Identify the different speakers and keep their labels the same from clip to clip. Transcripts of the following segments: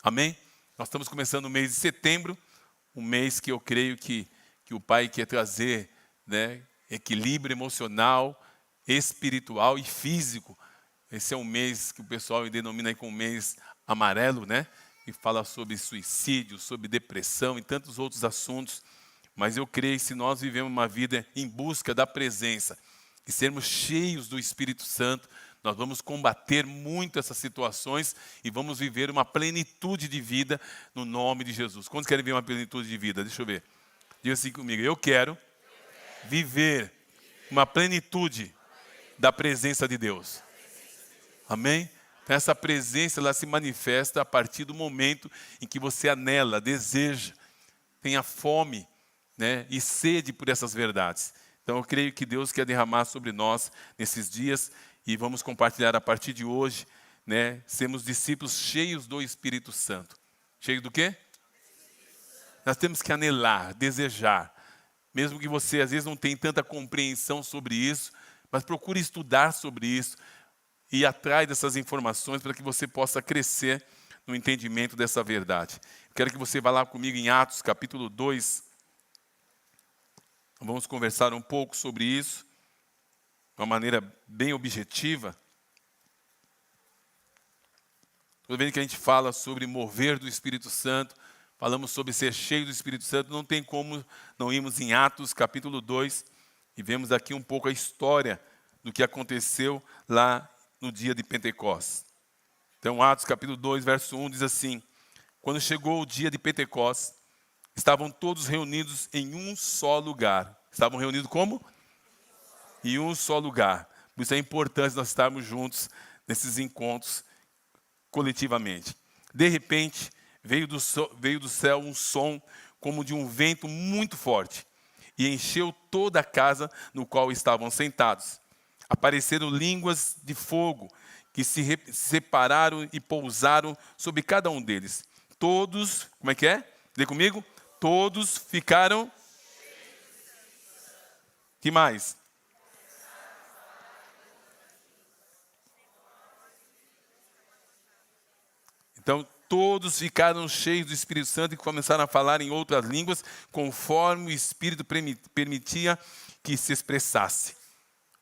Speaker 1: Amém? Nós estamos começando o mês de setembro, um mês que eu creio que o Pai quer trazer, né, equilíbrio emocional, espiritual e físico. Esse é um mês que o pessoal denomina aí como mês amarelo, né? E fala sobre suicídio, sobre depressão e tantos outros assuntos. Mas eu creio que se nós vivemos uma vida em busca da presença e sermos cheios do Espírito Santo, nós vamos combater muito essas situações e vamos viver uma plenitude de vida no nome de Jesus. Quantos querem ver uma plenitude de vida? Deixa eu ver. Diga assim comigo, eu quero viver uma plenitude da presença de Deus. Amém? Então, essa presença ela se manifesta a partir do momento em que você anela, deseja, tenha fome, né, e sede por essas verdades. Então eu creio que Deus quer derramar sobre nós nesses dias e vamos compartilhar a partir de hoje, né, sermos discípulos cheios do Espírito Santo. Cheios do quê? Nós temos que anelar, desejar. Mesmo que você às vezes não tenha tanta compreensão sobre isso, mas procure estudar sobre isso e ir atrás dessas informações para que você possa crescer no entendimento dessa verdade. Quero que você vá lá comigo em Atos capítulo 2. Vamos conversar um pouco sobre isso, de uma maneira bem objetiva. Toda vez que a gente fala sobre mover do Espírito Santo, falamos sobre ser cheio do Espírito Santo, não tem como não irmos em Atos capítulo 2 e vemos aqui um pouco a história do que aconteceu lá no dia de Pentecostes. Então, Atos capítulo 2, verso 1 diz assim: quando chegou o dia de Pentecostes, estavam todos reunidos em um só lugar. Estavam reunidos como? Em um só lugar. Por isso é importante nós estarmos juntos nesses encontros coletivamente. De repente, veio do céu um som como de um vento muito forte e encheu toda a casa no qual estavam sentados. Apareceram línguas de fogo que se separaram e pousaram sobre cada um deles. Todos, como é que é? Lê comigo. Todos ficaram... Que mais? Então, todos ficaram cheios do Espírito Santo e começaram a falar em outras línguas, conforme o Espírito permitia que se expressasse.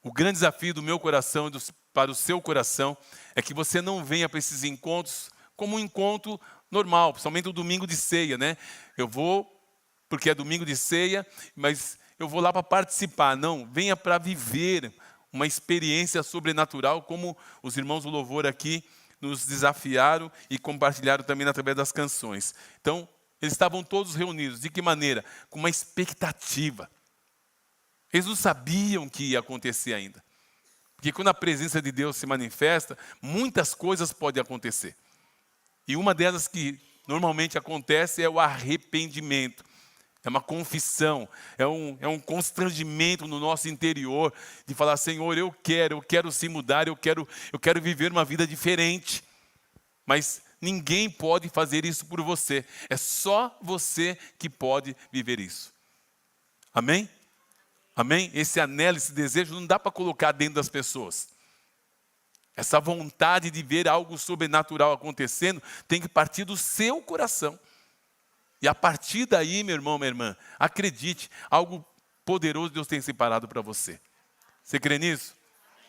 Speaker 1: O grande desafio do meu coração e para o seu coração é que você não venha para esses encontros como um encontro normal, principalmente o domingo de ceia, né? Eu vou porque é domingo de ceia, mas eu vou lá para participar. Não, venha para viver uma experiência sobrenatural, como os irmãos do louvor aqui nos desafiaram e compartilharam também através das canções. Então, eles estavam todos reunidos. De que maneira? Com uma expectativa. Eles não sabiam o que ia acontecer ainda. Porque quando a presença de Deus se manifesta, muitas coisas podem acontecer. E uma delas que normalmente acontece é o arrependimento. É uma confissão, é um constrangimento no nosso interior de falar: Senhor, eu quero se mudar, eu quero viver uma vida diferente. Mas ninguém pode fazer isso por você. É só você que pode viver isso. Amém? Amém? Esse anelo, esse desejo não dá para colocar dentro das pessoas. Essa vontade de ver algo sobrenatural acontecendo tem que partir do seu coração. E a partir daí, meu irmão, minha irmã, acredite, algo poderoso Deus tem separado para você. Você crê nisso?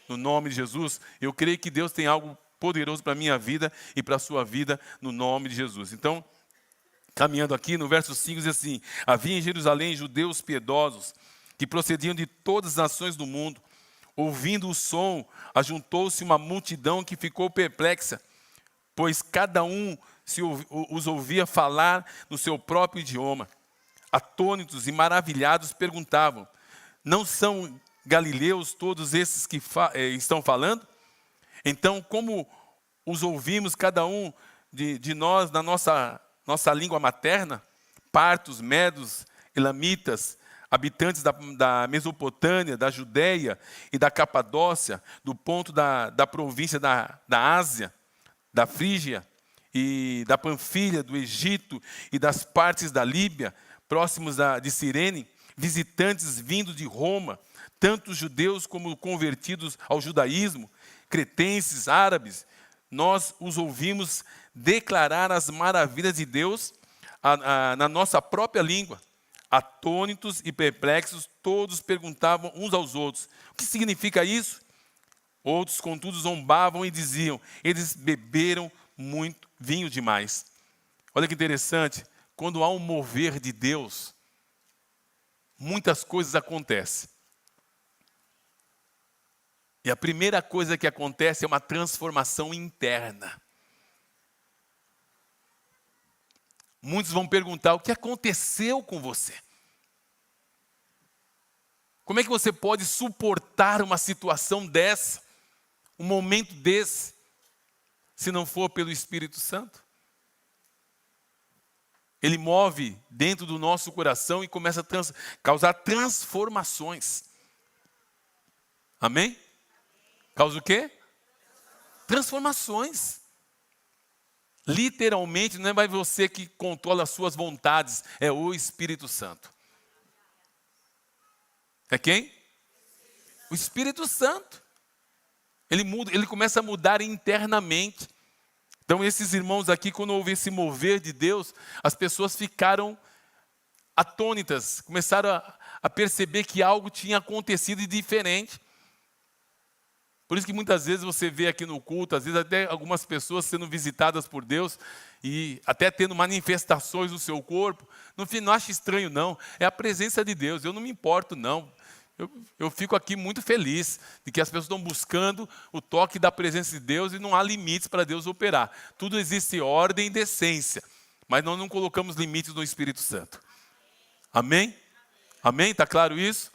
Speaker 1: No nome de Jesus, eu creio que Deus tem algo poderoso para a minha vida e para a sua vida, no nome de Jesus. Então, caminhando aqui, no verso 5 diz assim: havia em Jerusalém judeus piedosos que procediam de todas as nações do mundo. Ouvindo o som, ajuntou-se uma multidão que ficou perplexa, pois cada um os ouvia falar no seu próprio idioma. Atônitos e maravilhados perguntavam: não são galileus todos esses que estão falando? Então, como os ouvimos cada um de nós na nossa língua materna? Partos, medos, elamitas, habitantes da Mesopotâmia, da Judéia e da Capadócia, do ponto da província da Ásia, da Frígia e da Panfilha, do Egito e das partes da Líbia, próximos de Cirene, visitantes vindos de Roma, tanto judeus como convertidos ao judaísmo, cretenses, árabes, nós os ouvimos declarar as maravilhas de Deus na nossa própria língua. Atônitos e perplexos, todos perguntavam uns aos outros: o que significa isso? Outros, contudo, zombavam e diziam: eles beberam muito vinho demais. Olha que interessante, quando há um mover de Deus, muitas coisas acontecem. E a primeira coisa que acontece é uma transformação interna. Muitos vão perguntar: o que aconteceu com você? Como é que você pode suportar uma situação dessa, um momento desse, se não for pelo Espírito Santo? Ele move dentro do nosso coração e começa a causar transformações. Amém? Causa o quê? Transformações. Literalmente, não é mais você que controla as suas vontades, é o Espírito Santo. É quem? O Espírito Santo. Ele muda, ele começa a mudar internamente. Então, esses irmãos aqui, quando houve esse mover de Deus, as pessoas ficaram atônitas, começaram a perceber que algo tinha acontecido de diferente. Por isso que muitas vezes você vê aqui no culto, às vezes até algumas pessoas sendo visitadas por Deus e até tendo manifestações no seu corpo. No fim, não acho estranho não, é a presença de Deus, eu não me importo não. Eu fico aqui muito feliz de que as pessoas estão buscando o toque da presença de Deus e não há limites para Deus operar. Tudo existe ordem e decência, mas nós não colocamos limites no Espírito Santo. Amém? Amém? Está claro isso?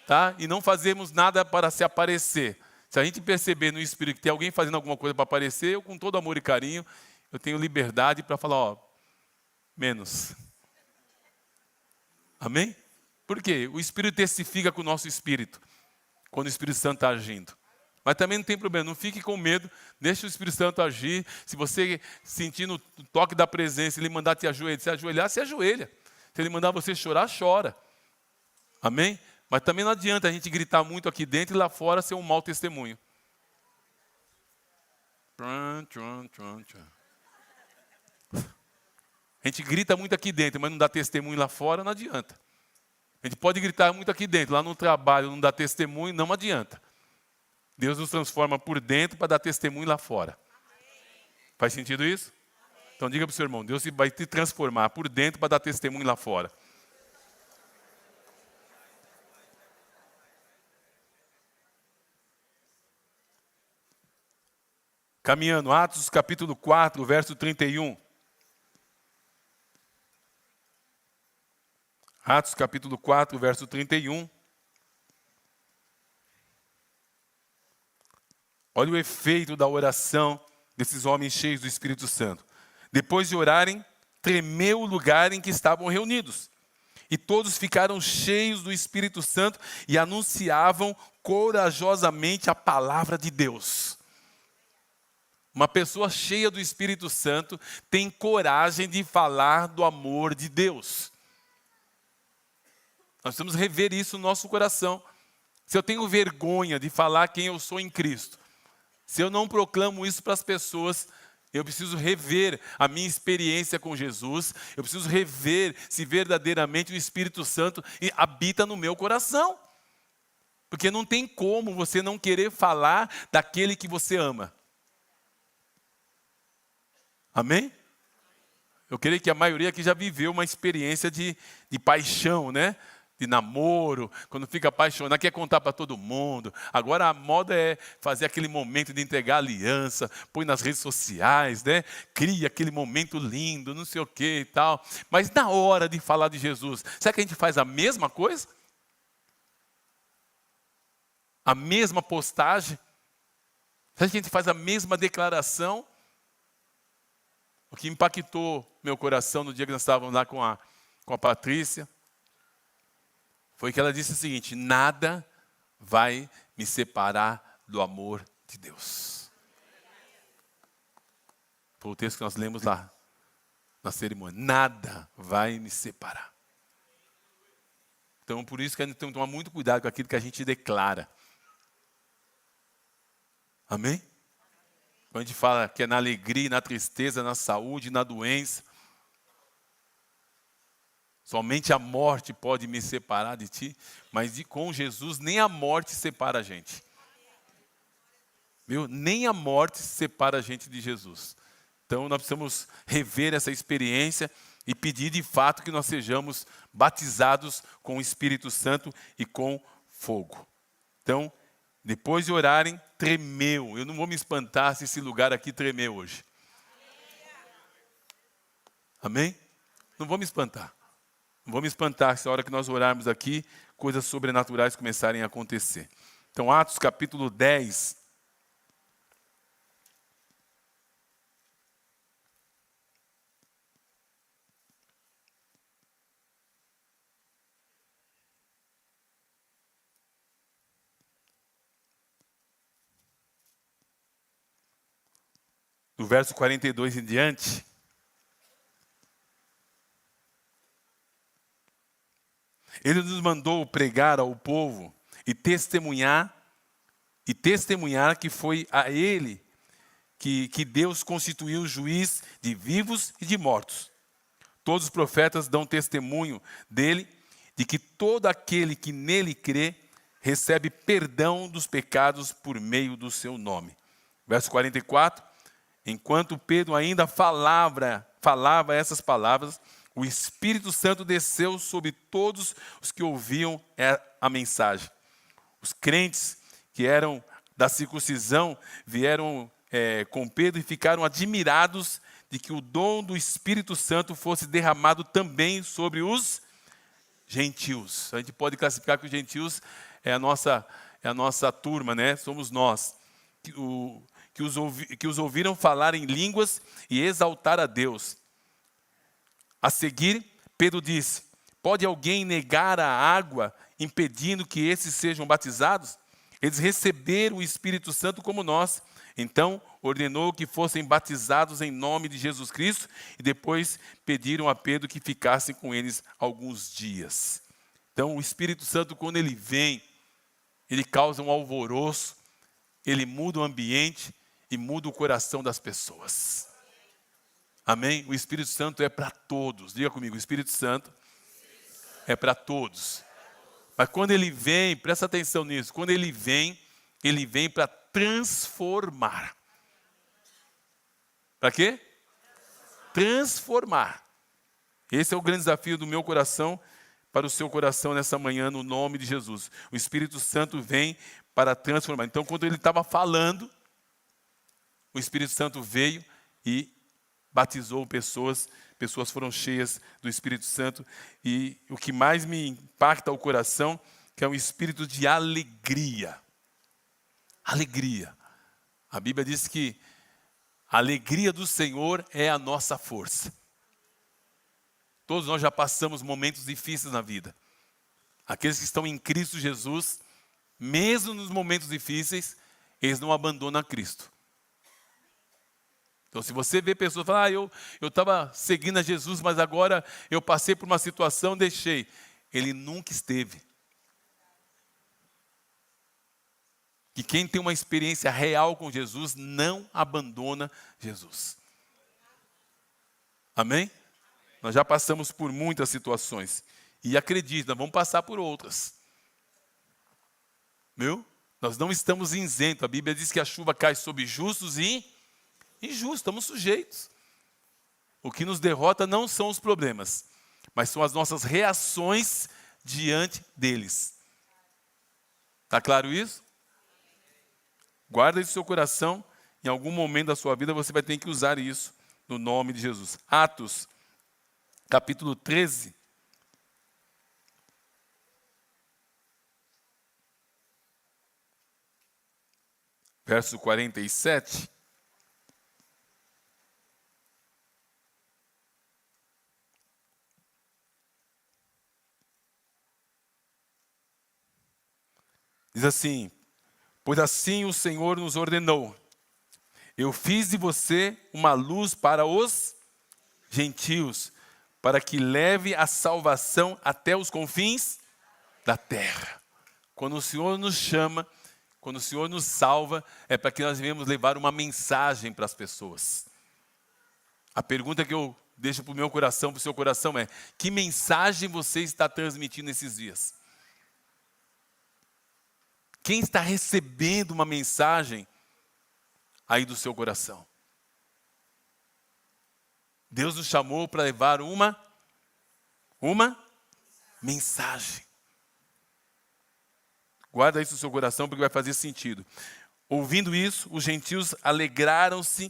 Speaker 1: Tá? E não fazemos nada para se aparecer. Se a gente perceber no Espírito que tem alguém fazendo alguma coisa para aparecer, eu com todo amor e carinho, eu tenho liberdade para falar, ó, menos. Amém? Por quê? O Espírito testifica com o nosso Espírito, quando o Espírito Santo está agindo. Mas também não tem problema, não fique com medo, deixe o Espírito Santo agir. Se você sentir no toque da presença, ele mandar te ajoelhar, se ajoelha. Se ele mandar você chorar, chora. Amém? Mas também não adianta a gente gritar muito aqui dentro e lá fora ser um mau testemunho. A gente grita muito aqui dentro, mas não dá testemunho lá fora, não adianta. A gente pode gritar muito aqui dentro, lá no trabalho não dá testemunho, não adianta. Deus nos transforma por dentro para dar testemunho lá fora. Faz sentido isso? Então diga para o seu irmão, Deus vai te transformar por dentro para dar testemunho lá fora. Caminhando, Atos capítulo 4, verso 31. Atos capítulo 4, verso 31. Olha o efeito da oração desses homens cheios do Espírito Santo. Depois de orarem, tremeu o lugar em que estavam reunidos. E todos ficaram cheios do Espírito Santo e anunciavam corajosamente a palavra de Deus. Uma pessoa cheia do Espírito Santo tem coragem de falar do amor de Deus. Nós precisamos rever isso no nosso coração. Se eu tenho vergonha de falar quem eu sou em Cristo, se eu não proclamo isso para as pessoas, eu preciso rever a minha experiência com Jesus, eu preciso rever se verdadeiramente o Espírito Santo habita no meu coração. Porque não tem como você não querer falar daquele que você ama. Amém? Eu creio que a maioria aqui já viveu uma experiência de paixão, né? De namoro, quando fica apaixonado, quer contar para todo mundo. Agora a moda é fazer aquele momento de entregar aliança, põe nas redes sociais, né? Cria aquele momento lindo, não sei o que e tal. Mas na hora de falar de Jesus, será que a gente faz a mesma coisa? A mesma postagem? Será que a gente faz a mesma declaração? O que impactou meu coração no dia que nós estávamos lá com a Patrícia, foi que ela disse o seguinte: nada vai me separar do amor de Deus. Foi o texto que nós lemos lá na cerimônia. Nada vai me separar. Então, por isso que a gente tem que tomar muito cuidado com aquilo que a gente declara. Amém? Quando a gente fala que é na alegria, na tristeza, na saúde, na doença. Somente a morte pode me separar de ti, mas com Jesus nem a morte separa a gente. Viu? Nem a morte separa a gente de Jesus. Então nós precisamos rever essa experiência e pedir de fato que nós sejamos batizados com o Espírito Santo e com fogo. Então, depois de orarem, tremeu. Eu não vou me espantar se esse lugar aqui tremeu hoje. Amém? Não vou me espantar. Não vou me espantar se a hora que nós orarmos aqui, coisas sobrenaturais começarem a acontecer. Então, Atos capítulo 10. Do verso 42 em diante. Ele nos mandou pregar ao povo e testemunhar que foi a ele que Deus constituiu juiz de vivos e de mortos. Todos os profetas dão testemunho dele, de que todo aquele que nele crê recebe perdão dos pecados por meio do seu nome. Verso 44, enquanto Pedro ainda falava essas palavras, o Espírito Santo desceu sobre todos os que ouviam a mensagem. Os crentes que eram da circuncisão vieram com Pedro e ficaram admirados de que o dom do Espírito Santo fosse derramado também sobre os gentios. A gente pode classificar que os gentios é a nossa turma, né? Somos nós. Que os ouviram falar em línguas e exaltar a Deus. A seguir, Pedro disse, pode alguém negar a água, impedindo que esses sejam batizados? Eles receberam o Espírito Santo como nós. Então, ordenou que fossem batizados em nome de Jesus Cristo e depois pediram a Pedro que ficassem com eles alguns dias. Então, o Espírito Santo, quando ele vem, ele causa um alvoroço, ele muda o ambiente e muda o coração das pessoas. Amém? O Espírito Santo é para todos. Diga comigo, o Espírito Santo é para todos. Mas quando ele vem, presta atenção nisso, quando ele vem para transformar. Para quê? Transformar. Esse é o grande desafio do meu coração para o seu coração nessa manhã, no nome de Jesus. O Espírito Santo vem para transformar. Então, quando ele estava falando, o Espírito Santo veio e batizou pessoas foram cheias do Espírito Santo. E o que mais me impacta o coração, que é um espírito de alegria. Alegria. A Bíblia diz que a alegria do Senhor é a nossa força. Todos nós já passamos momentos difíceis na vida. Aqueles que estão em Cristo Jesus, mesmo nos momentos difíceis, eles não abandonam a Cristo. Então, se você vê pessoas falar, eu estava seguindo a Jesus, mas agora eu passei por uma situação, deixei. Ele nunca esteve. Que quem tem uma experiência real com Jesus, não abandona Jesus. Amém? Nós já passamos por muitas situações. E acredite, nós vamos passar por outras. Viu? Nós não estamos isentos. A Bíblia diz que a chuva cai sobre justos e injustos, estamos sujeitos. O que nos derrota não são os problemas, mas são as nossas reações diante deles. Está claro isso? Guarda isso no seu coração. Em algum momento da sua vida você vai ter que usar isso no nome de Jesus. Atos, capítulo 13. Verso 47. Diz assim, pois assim o Senhor nos ordenou. Eu fiz de você uma luz para os gentios, para que leve a salvação até os confins da terra. Quando o Senhor nos chama, Quando o Senhor nos salva, é para que nós venhamos levar uma mensagem para as pessoas. A pergunta que eu deixo para o meu coração, para o seu coração é: que mensagem você está transmitindo nesses dias? Quem está recebendo uma mensagem aí do seu coração? Deus nos chamou para levar uma mensagem. Guarda isso no seu coração porque vai fazer sentido. Ouvindo isso, os gentios alegraram-se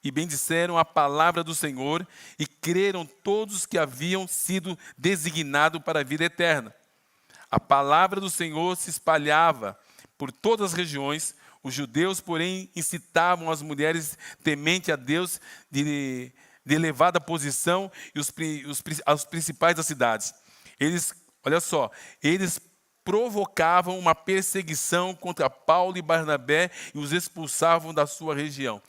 Speaker 1: e bendisseram a palavra do Senhor e creram todos que haviam sido designados para a vida eterna. A palavra do Senhor se espalhava por todas as regiões. Os judeus, porém, incitavam as mulheres tementes a Deus de elevada posição e os principais das cidades. Olha só, eles provocavam uma perseguição contra Paulo e Barnabé e os expulsavam da sua região.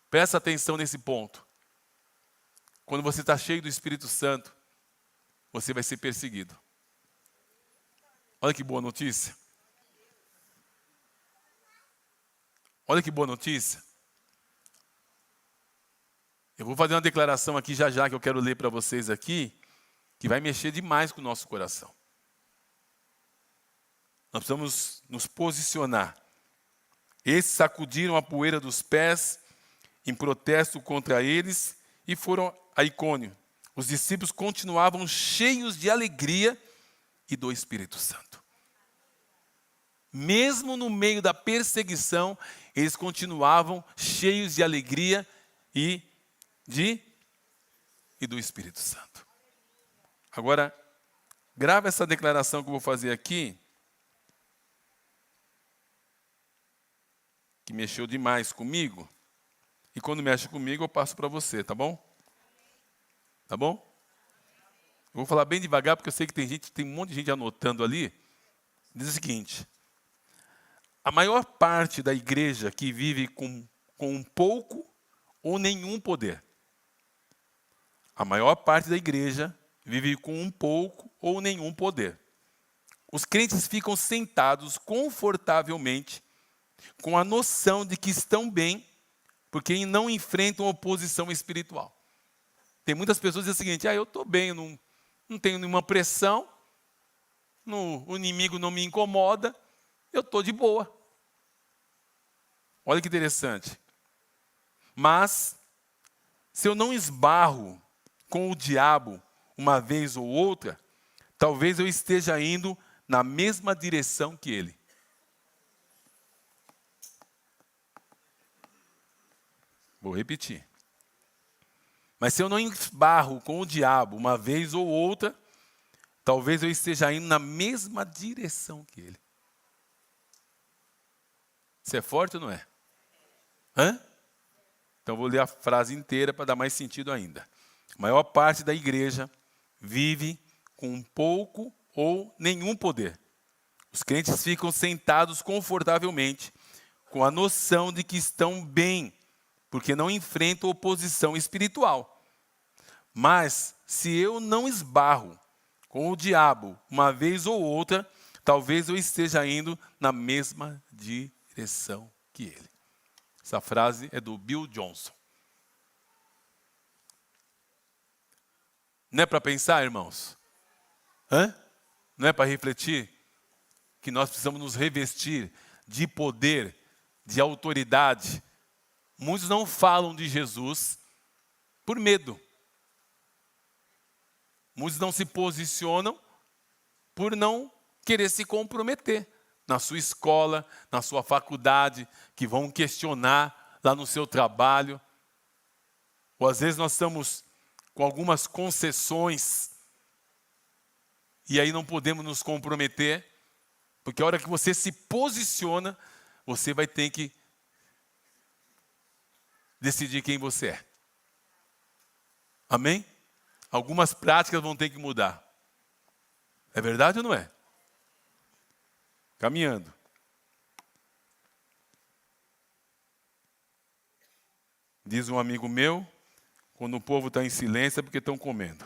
Speaker 1: Presta atenção nesse ponto. Quando você está cheio do Espírito Santo, você vai ser perseguido. Olha que boa notícia. Olha que boa notícia. Eu vou fazer uma declaração aqui já que eu quero ler para vocês aqui, que vai mexer demais com o nosso coração. Nós precisamos nos posicionar. Esses sacudiram a poeira dos pés em protesto contra eles e foram a Icônio. Os discípulos continuavam cheios de alegria e do Espírito Santo. Mesmo no meio da perseguição, eles continuavam cheios de alegria e do Espírito Santo. Agora, grava essa declaração que eu vou fazer aqui, que mexeu demais comigo, e quando mexe comigo eu passo para você, tá bom? Tá bom? Eu vou falar bem devagar, porque eu sei que tem um monte de gente anotando ali. Diz o seguinte: a maior parte da igreja que vive com um pouco ou nenhum poder. A maior parte da igreja vive com um pouco ou nenhum poder. Os crentes ficam sentados confortavelmente, com a noção de que estão bem, porque não enfrentam oposição espiritual. Tem muitas pessoas que dizem o seguinte: eu estou bem, eu não tenho nenhuma pressão, o inimigo não me incomoda, eu estou de boa. Olha que interessante. Mas, se eu não esbarro com o diabo uma vez ou outra, talvez eu esteja indo na mesma direção que ele. Vou repetir. Mas se eu não esbarro com o diabo uma vez ou outra, talvez eu esteja indo na mesma direção que ele. Isso é forte ou não é? Então vou ler a frase inteira para dar mais sentido ainda. A maior parte da igreja vive com pouco ou nenhum poder. Os crentes ficam sentados confortavelmente, com a noção de que estão bem, porque não enfrentam oposição espiritual. Mas, se eu não esbarro com o diabo uma vez ou outra, talvez eu esteja indo na mesma direção que ele. Essa frase é do Bill Johnson. Não é para pensar, irmãos? Não é para refletir? Que nós precisamos nos revestir de poder, de autoridade. Muitos não falam de Jesus por medo. Muitos não se posicionam por não querer se comprometer na sua escola, na sua faculdade, que vão questionar lá no seu trabalho. Ou às vezes nós estamos com algumas concessões e aí não podemos nos comprometer, porque a hora que você se posiciona, você vai ter que decidir quem você é. Amém? Algumas práticas vão ter que mudar. É verdade ou não é? Caminhando. Diz um amigo meu, quando o povo está em silêncio é porque estão comendo.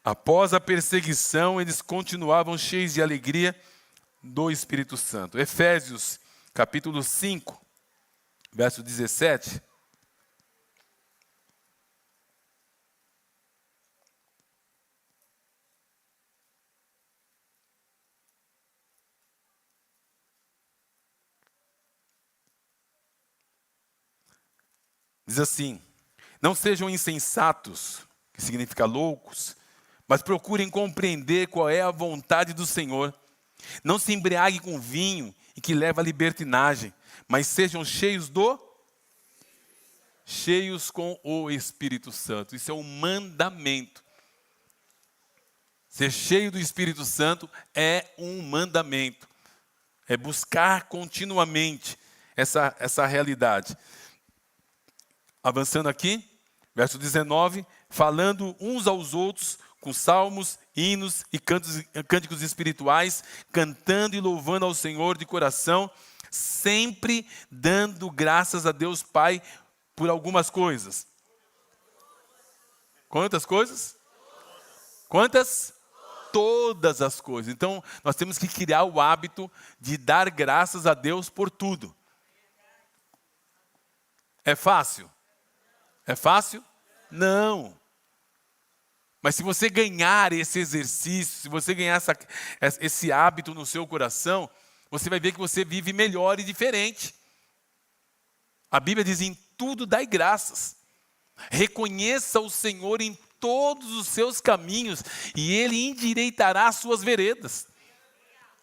Speaker 1: Após a perseguição, eles continuavam cheios de alegria do Espírito Santo. Efésios, capítulo 5, verso 17. Diz assim: não sejam insensatos, que significa loucos, mas procurem compreender qual é a vontade do Senhor. Não se embriaguem com vinho, em que leva à libertinagem, mas sejam cheios com o Espírito Santo. Isso é um mandamento. Ser cheio do Espírito Santo é um mandamento. É buscar continuamente essa realidade. Avançando aqui, verso 19, falando uns aos outros com salmos, hinos e cânticos espirituais, cantando e louvando ao Senhor de coração, sempre dando graças a Deus Pai por algumas coisas. Quantas coisas? Quantas? Todas as coisas. Então, nós temos que criar o hábito de dar graças a Deus por tudo. É fácil? É fácil? Não. Mas se você ganhar esse exercício, se você ganhar esse hábito no seu coração, você vai ver que você vive melhor e diferente. A Bíblia diz: em tudo dai graças. Reconheça o Senhor em todos os seus caminhos e Ele endireitará as suas veredas.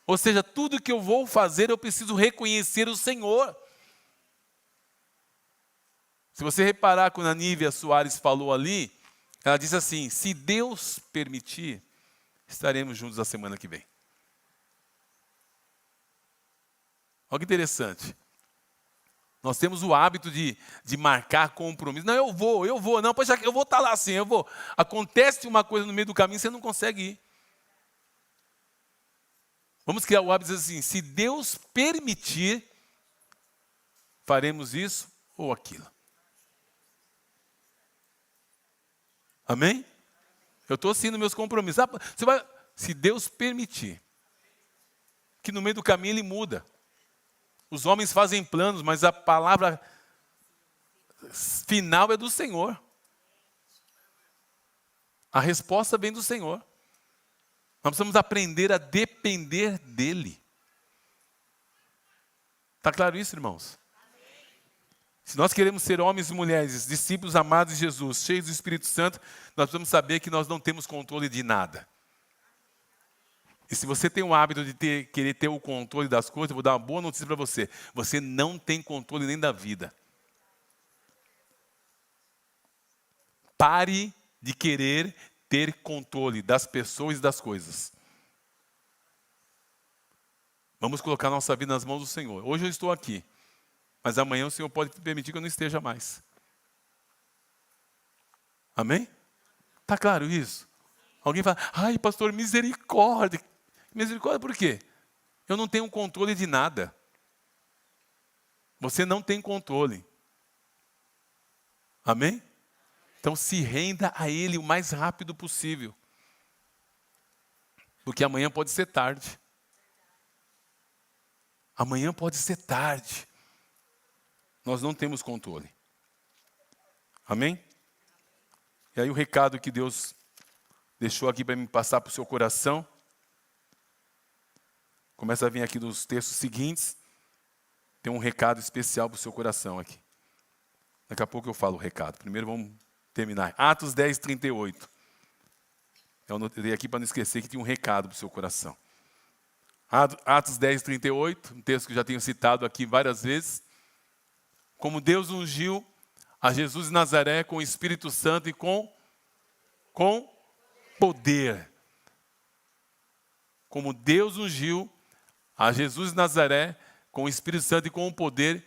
Speaker 1: Ou seja, tudo que eu vou fazer, eu preciso reconhecer o Senhor. Se você reparar quando a Nívia Soares falou ali, ela disse assim: se Deus permitir, estaremos juntos a semana que vem. Olha que interessante. Nós temos o hábito de marcar compromisso. Não, eu vou. Não, poxa, eu vou estar lá assim, eu vou. Acontece uma coisa no meio do caminho, você não consegue ir. Vamos criar o hábito de dizer assim: se Deus permitir, faremos isso ou aquilo. Amém? Eu estou assim nos meus compromissos. Se Deus permitir, que no meio do caminho Ele muda. Os homens fazem planos, mas a palavra final é do Senhor. A resposta vem do Senhor. Nós precisamos aprender a depender dEle. Está claro isso, irmãos? Se nós queremos ser homens e mulheres, discípulos amados de Jesus, cheios do Espírito Santo, nós precisamos saber que nós não temos controle de nada. E se você tem o hábito de querer ter o controle das coisas, eu vou dar uma boa notícia para você. Você não tem controle nem da vida. Pare de querer ter controle das pessoas e das coisas. Vamos colocar nossa vida nas mãos do Senhor. Hoje eu estou aqui. Mas amanhã o Senhor pode permitir que eu não esteja mais. Amém? Está claro isso? Alguém fala: ai, pastor, misericórdia. Misericórdia por quê? Eu não tenho controle de nada. Você não tem controle. Amém? Então se renda a Ele o mais rápido possível. Porque amanhã pode ser tarde. Amanhã pode ser tarde. Nós não temos controle. Amém? E aí o recado que Deus deixou aqui para me passar para o seu coração, começa a vir aqui nos textos seguintes, tem um recado especial para o seu coração aqui. Daqui a pouco eu falo o recado. Primeiro vamos terminar. Atos 10, 38. Eu anotei aqui para não esquecer que tinha um recado para o seu coração. Atos 10, 38, um texto que eu já tenho citado aqui várias vezes. Como Deus ungiu a Jesus de Nazaré com o Espírito Santo e com poder. Como Deus ungiu a Jesus de Nazaré com o Espírito Santo e com o poder.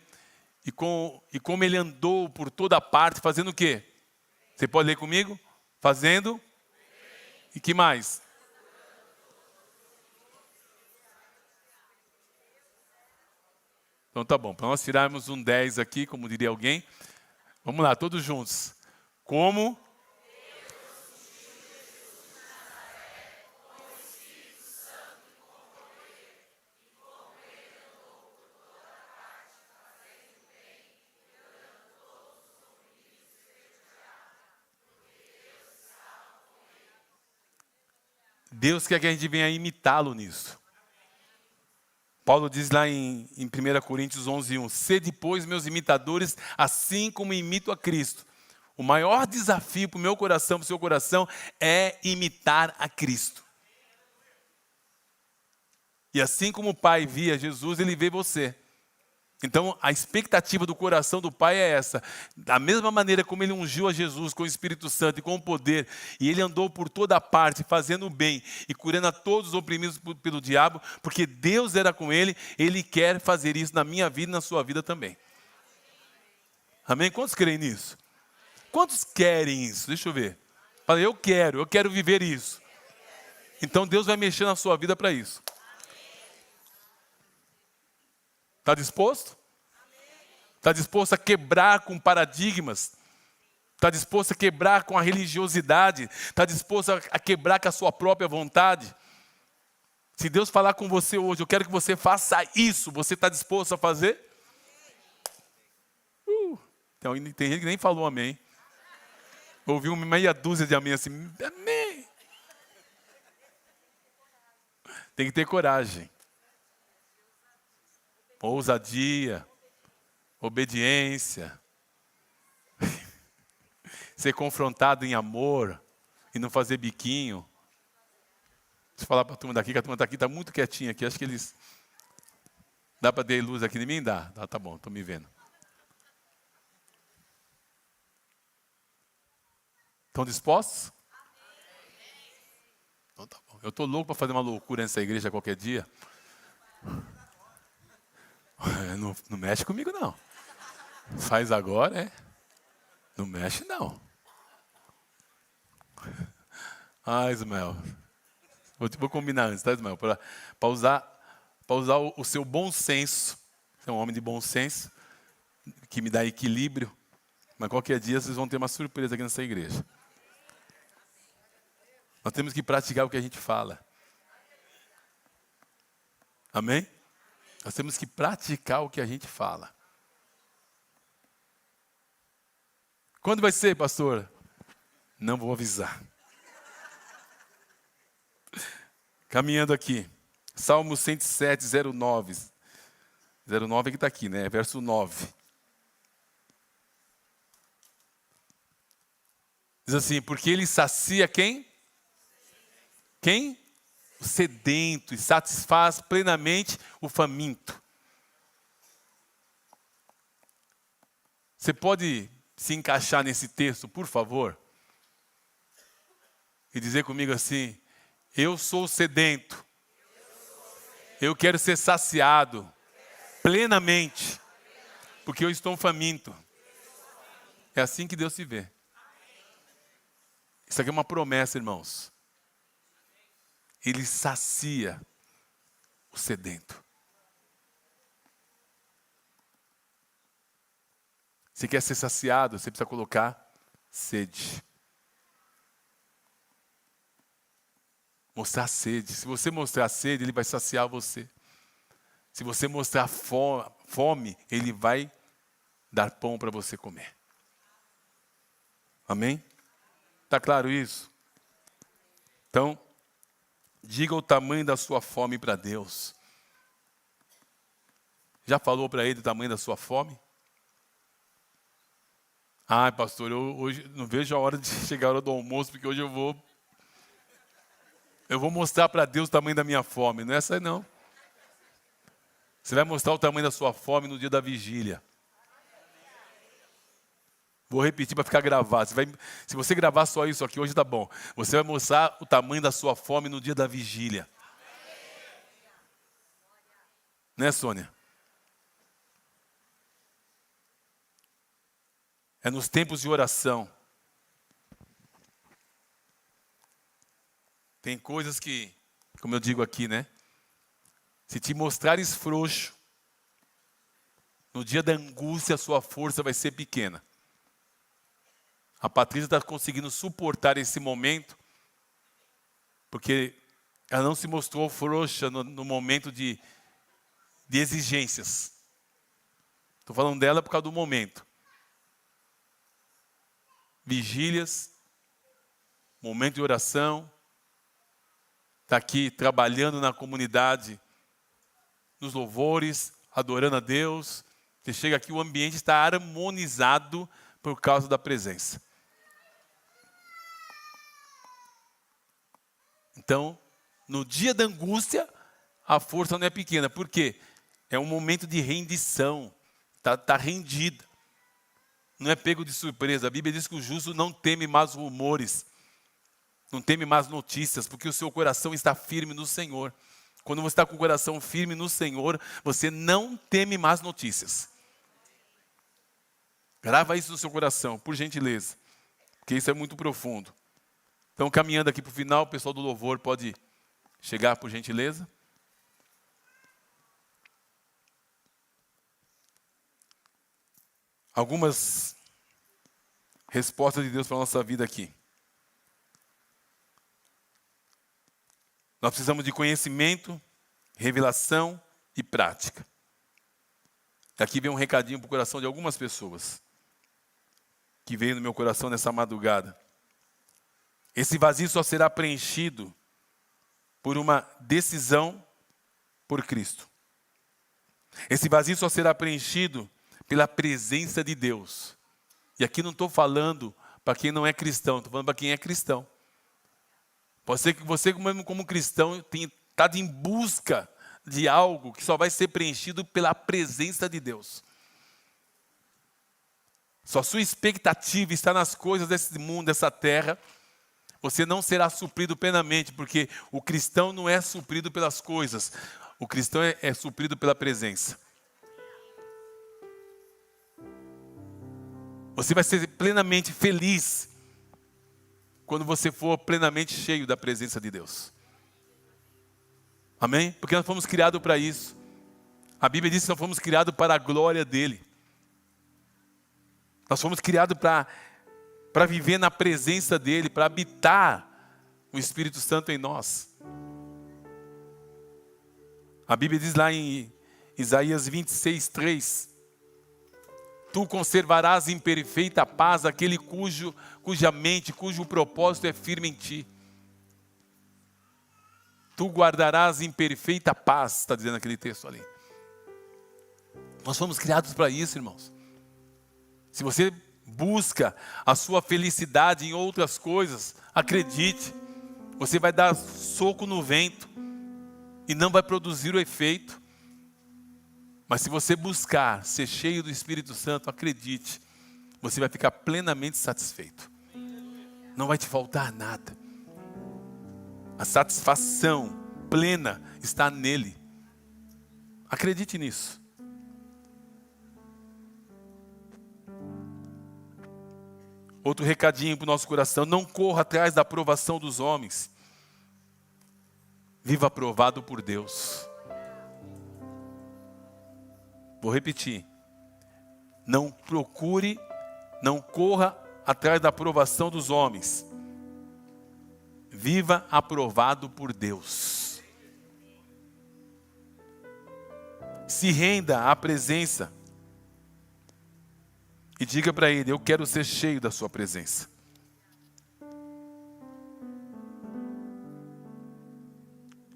Speaker 1: E como Ele andou por toda parte, fazendo o quê? Você pode ler comigo? Fazendo. E que mais? Então tá bom, para nós tirarmos um 10 aqui, como diria alguém. Vamos lá, todos juntos. Como Deus quer que a gente venha imitá-lo nisso. Paulo diz lá em 1 Coríntios 11:1, sede, pois, meus imitadores, assim como imito a Cristo. O maior desafio para o meu coração, para o seu coração, é imitar a Cristo. E assim como o Pai via Jesus, Ele vê você. Então, a expectativa do coração do Pai é essa. Da mesma maneira como Ele ungiu a Jesus com o Espírito Santo e com o poder, e Ele andou por toda parte, fazendo o bem e curando a todos os oprimidos pelo diabo, porque Deus era com Ele, Ele quer fazer isso na minha vida e na sua vida também. Amém? Quantos creem nisso? Quantos querem isso? Deixa eu ver. Fala, eu quero viver isso. Então, Deus vai mexer na sua vida para isso. Está disposto? Está disposto a quebrar com paradigmas? Está disposto a quebrar com a religiosidade? Está disposto a quebrar com a sua própria vontade? Se Deus falar com você hoje, eu quero que você faça isso, você está disposto a fazer? Tem gente que nem falou amém. Ouvi uma meia dúzia de amém assim, amém. Tem que ter coragem. Ousadia, obediência, ser confrontado em amor e não fazer biquinho. Deixa eu falar para a turma daqui, que a turma daqui está muito quietinha aqui. Acho que eles... Dá para ter luz aqui em mim? Dá. Tá bom, estou me vendo. Estão dispostos? Então tá bom. Eu estou louco para fazer uma loucura nessa igreja qualquer dia. Não mexe comigo, não. Faz agora, é? Não mexe, não. Ah, Ismael. Vou combinar antes, tá, Ismael? Para usar o seu bom senso. Você é um homem de bom senso, que me dá equilíbrio. Mas qualquer dia vocês vão ter uma surpresa aqui nessa igreja. Nós temos que praticar o que a gente fala. Amém? Nós temos que praticar o que a gente fala. Quando vai ser, pastor? Não vou avisar. Caminhando aqui. Salmo 107, 09. 09 é que está aqui, né? Verso 9. Diz assim, porque ele sacia quem? Quem? O sedento, e satisfaz plenamente o faminto. Você pode se encaixar nesse texto, por favor? E dizer comigo assim, eu sou sedento. Eu quero ser saciado plenamente, porque eu estou faminto. É assim que Deus se vê. Isso aqui é uma promessa, irmãos. Ele sacia o sedento. Se quer ser saciado, você precisa colocar sede. Mostrar sede. Se você mostrar sede, ele vai saciar você. Se você mostrar fome, ele vai dar pão para você comer. Amém? Está claro isso? Então, diga o tamanho da sua fome para Deus. Já falou para Ele o tamanho da sua fome? Ah, pastor, eu hoje não vejo a hora de chegar a hora do almoço, porque hoje eu vou mostrar para Deus o tamanho da minha fome. Não é essa aí, não. Você vai mostrar o tamanho da sua fome no dia da vigília. Vou repetir para ficar gravado. Se você gravar só isso aqui, hoje tá bom. Você vai mostrar o tamanho da sua fome no dia da vigília. Né, Sônia? É nos tempos de oração. Tem coisas que, como eu digo aqui, né? Se te mostrares frouxo, no dia da angústia, a sua força vai ser pequena. A Patrícia está conseguindo suportar esse momento, porque ela não se mostrou frouxa no momento de exigências. Estou falando dela por causa do momento. Vigílias, momento de oração, está aqui trabalhando na comunidade, nos louvores, adorando a Deus. Você chega aqui, o ambiente está harmonizado por causa da presença. Então, no dia da angústia, a força não é pequena. Por quê? É um momento de rendição. Está rendida. Não é pego de surpresa. A Bíblia diz que o justo não teme mais rumores. Não teme mais notícias, porque o seu coração está firme no Senhor. Quando você está com o coração firme no Senhor, você não teme mais notícias. Grava isso no seu coração, por gentileza. Porque isso é muito profundo. Então, caminhando aqui para o final, o pessoal do louvor pode chegar, por gentileza. Algumas respostas de Deus para a nossa vida aqui. Nós precisamos de conhecimento, revelação e prática. Aqui vem um recadinho para o coração de algumas pessoas que veio no meu coração nessa madrugada. Esse vazio só será preenchido por uma decisão por Cristo. Esse vazio só será preenchido pela presença de Deus. E aqui não estou falando para quem não é cristão, estou falando para quem é cristão. Pode ser que você, como cristão, tenha estado em busca de algo que só vai ser preenchido pela presença de Deus. Se a sua expectativa está nas coisas desse mundo, dessa terra, você não será suprido plenamente, porque o cristão não é suprido pelas coisas. O cristão é suprido pela presença. Você vai ser plenamente feliz quando você for plenamente cheio da presença de Deus. Amém? Porque nós fomos criados para isso. A Bíblia diz que nós fomos criados para a glória dEle. Nós fomos criados para viver na presença dEle, para habitar o Espírito Santo em nós. A Bíblia diz lá em Isaías 26:3: Tu conservarás em perfeita paz aquele cuja mente, cujo propósito é firme em ti. Tu guardarás em perfeita paz, está dizendo aquele texto ali. Nós fomos criados para isso, irmãos. Se você busca a sua felicidade em outras coisas, acredite, você vai dar soco no vento e não vai produzir o efeito. Mas se você buscar ser cheio do Espírito Santo, acredite, você vai ficar plenamente satisfeito. Não vai te faltar nada. A satisfação plena está nele. Acredite nisso. Outro recadinho para o nosso coração: não corra atrás da aprovação dos homens. Viva aprovado por Deus. Vou repetir. Não procure, não corra atrás da aprovação dos homens. Viva aprovado por Deus. Se renda à presença e diga para Ele: eu quero ser cheio da sua presença.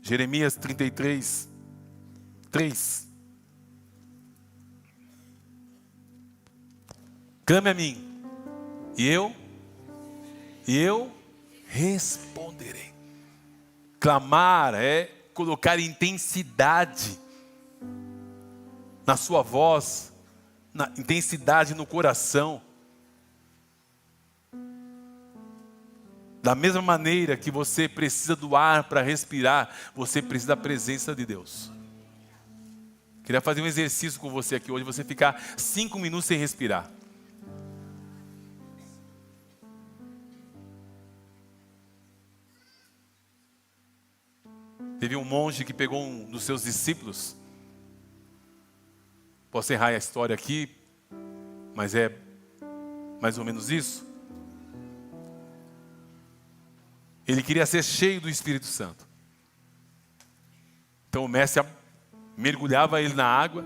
Speaker 1: Jeremias 33:3. Clame a mim, e eu responderei. Clamar é colocar intensidade na sua voz, na intensidade no coração. Da mesma maneira que você precisa do ar para respirar, você precisa da presença de Deus. Queria fazer um exercício com você aqui hoje, você ficar 5 minutos sem respirar. Teve um monge que pegou um dos seus discípulos. Posso errar a história aqui, mas é mais ou menos isso. Ele queria ser cheio do Espírito Santo. Então o mestre mergulhava ele na água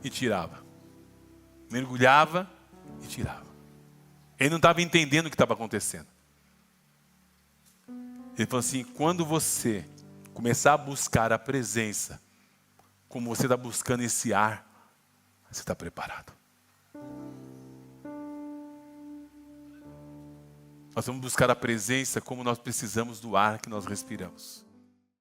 Speaker 1: e tirava. Mergulhava e tirava. Ele não estava entendendo o que estava acontecendo. Ele falou assim, quando você começar a buscar a presença, como você está buscando esse ar, você está preparado. Nós vamos buscar a presença como nós precisamos do ar que nós respiramos.